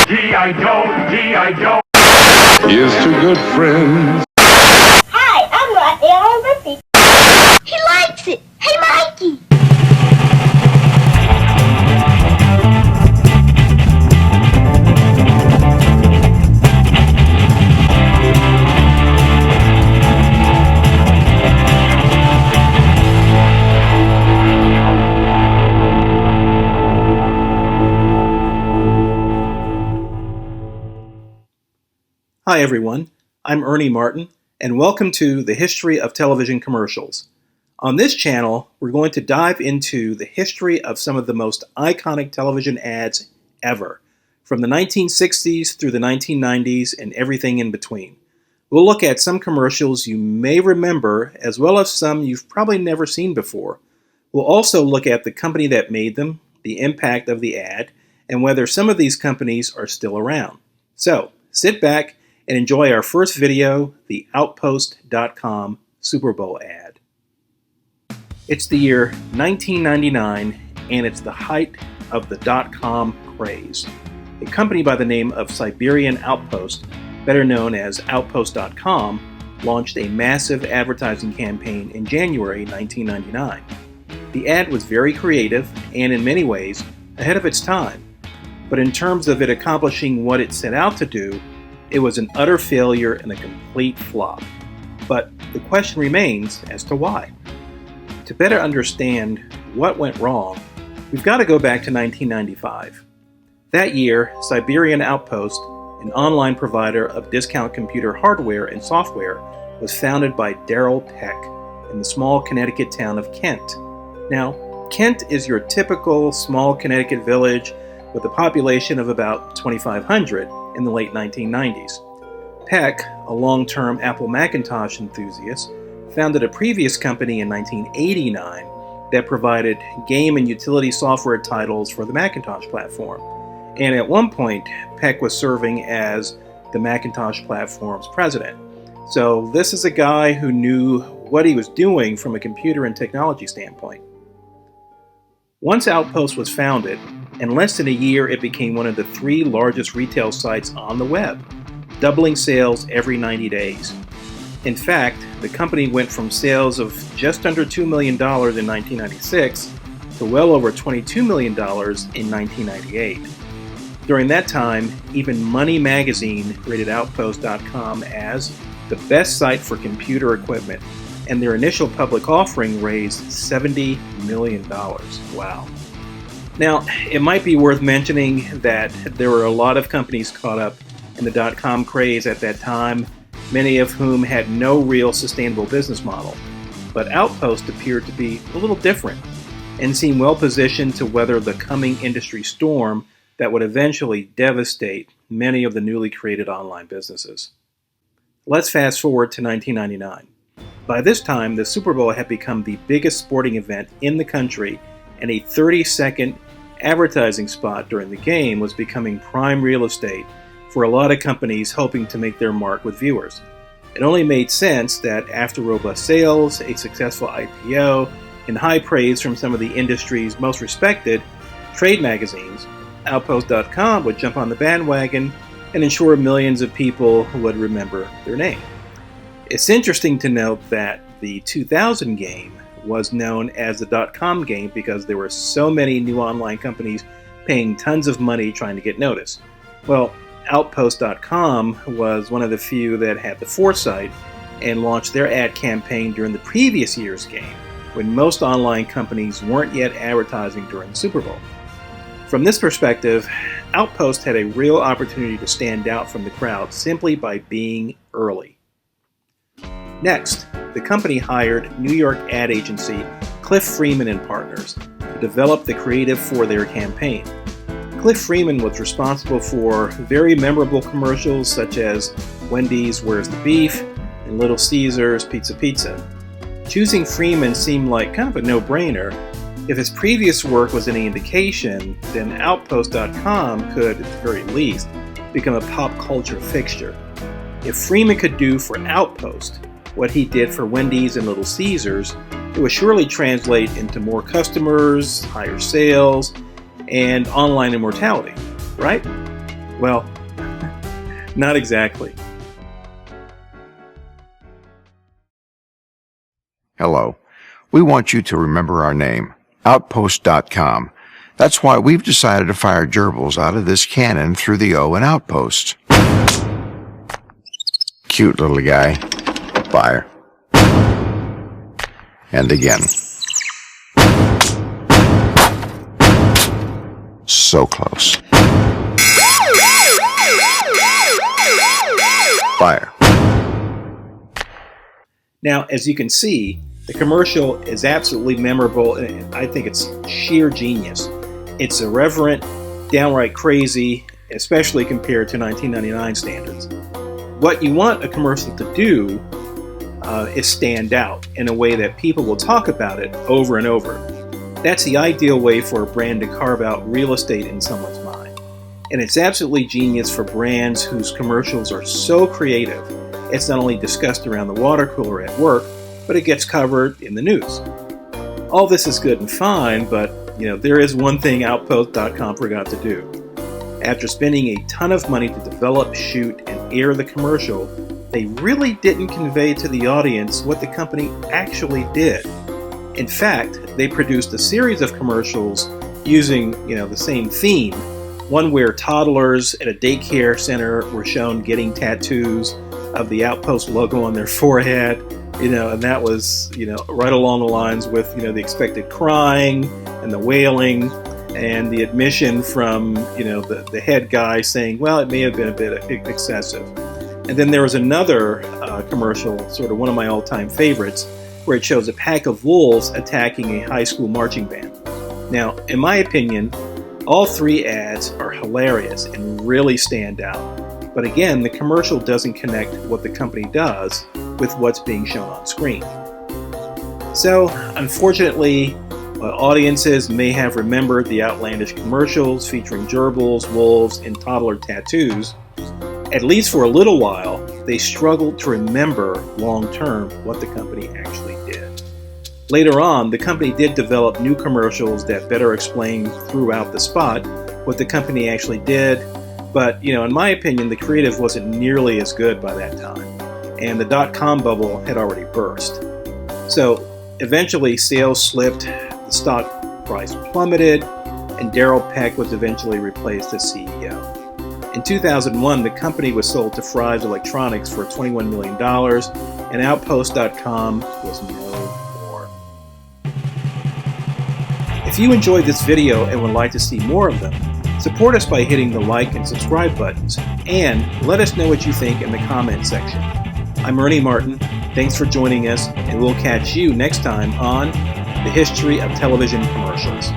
G.I. Joe, G.I. Joe. Here's to good friends. Hi, I'm Raphael Rippy. He likes it. Hey, Mikey. Hi everyone, I'm Ernie Martin, and welcome to the History of Television Commercials. On this channel, we're going to dive into the history of some of the most iconic television ads ever, from the 1960s through the 1990s and everything in between. We'll look at some commercials you may remember, as well as some you've probably never seen before. We'll also look at the company that made them, the impact of the ad, and whether some of these companies are still around. So, sit back and enjoy our first video, the Outpost.com Super Bowl ad. It's the year 1999, and it's the height of the .com craze. A company by the name of Cyberian Outpost, better known as Outposts.com, launched a massive advertising campaign in January 1999. The ad was very creative and, in many ways, ahead of its time. But in terms of it accomplishing what it set out to do, it was an utter failure and a complete flop. But the question remains as to why. To better understand what went wrong, we've got to go back to 1995. That year, Cyberian Outpost, an online provider of discount computer hardware and software, was founded by Daryl Peck in the small Connecticut town of Kent. Now, Kent is your typical small Connecticut village with a population of about 2,500 in the late 1990s. Peck, a long-term Apple Macintosh enthusiast, founded a previous company in 1989 that provided game and utility software titles for the Macintosh platform. And at one point, Peck was serving as the Macintosh platform's president. So this is a guy who knew what he was doing from a computer and technology standpoint. Once Outpost was founded, in less than a year it became one of the 3 largest retail sites on the web, doubling sales every 90 days. In fact, the company went from sales of just under $2 million in 1996 to well over $22 million in 1998. During that time, even Money magazine rated Outpost.com as the best site for computer equipment, and their initial public offering raised $70 million. Wow. Now, it might be worth mentioning that there were a lot of companies caught up in the .com craze at that time, many of whom had no real sustainable business model. But Outpost appeared to be a little different and seemed well positioned to weather the coming industry storm that would eventually devastate many of the newly created online businesses. Let's fast forward to 1999. By this time, the Super Bowl had become the biggest sporting event in the country, and a 30-second advertising spot during the game was becoming prime real estate for a lot of companies hoping to make their mark with viewers. It only made sense that after robust sales, a successful IPO, and high praise from some of the industry's most respected trade magazines, Outpost.com would jump on the bandwagon and ensure millions of people would remember their name. It's interesting to note that the 2000 game was known as the .com game because there were so many new online companies paying tons of money trying to get noticed. Well, Outpost.com was one of the few that had the foresight and launched their ad campaign during the previous year's game, when most online companies weren't yet advertising during the Super Bowl. From this perspective, Outpost had a real opportunity to stand out from the crowd simply by being early. Next, the company hired New York ad agency Cliff Freeman and Partners to develop the creative for their campaign. Cliff Freeman was responsible for very memorable commercials such as Wendy's Where's the Beef and Little Caesars Pizza Pizza. Choosing Freeman seemed like kind of a no-brainer. If his previous work was any indication, then Outpost.com could, at the very least, become a pop culture fixture. If Freeman could do for Outpost what he did for Wendy's and Little Caesars, it would surely translate into more customers, higher sales, and online immortality, right? Well, not exactly. Hello. We want you to remember our name, Outposts.com. That's why we've decided to fire gerbils out of this cannon through the O in Outpost. Cute little guy. Fire. And again. So close. Fire. Now, as you can see, the commercial is absolutely memorable, and I think it's sheer genius. It's irreverent, downright crazy, especially compared to 1999 standards. What you want a commercial to do is stand out in a way that people will talk about it over and over. That's the ideal way for a brand to carve out real estate in someone's mind. And it's absolutely genius for brands whose commercials are so creative. It's not only discussed around the water cooler at work, but it gets covered in the news. All this is good and fine, but there is one thing Outpost.com forgot to do. After spending a ton of money to develop, shoot, and air the commercial, they really didn't convey to the audience what the company actually did. In fact, they produced a series of commercials using the same theme, one where toddlers at a daycare center were shown getting tattoos of the Outpost logo on their forehead, and that was, right along the lines with, the expected crying and the wailing and the admission from, the head guy saying, well, it may have been a bit excessive. And then there was another commercial, sort of one of my all-time favorites, where it shows a pack of wolves attacking a high school marching band. Now, in my opinion, all three ads are hilarious and really stand out. But again, the commercial doesn't connect what the company does with what's being shown on screen. So, unfortunately, audiences may have remembered the outlandish commercials featuring gerbils, wolves, and toddler tattoos. At least for a little while, they struggled to remember long-term what the company actually did. Later on, the company did develop new commercials that better explain throughout the spot what the company actually did, but in my opinion, the creative wasn't nearly as good by that time, and the dot-com bubble had already burst. So eventually sales slipped, the stock price plummeted, and Daryl Peck was eventually replaced as CEO. In 2001, the company was sold to Fry's Electronics for $21 million, and Outpost.com was no more. If you enjoyed this video and would like to see more of them, support us by hitting the like and subscribe buttons, and let us know what you think in the comment section. I'm Ernie Martin. Thanks for joining us, and we'll catch you next time on The History of Television Commercials.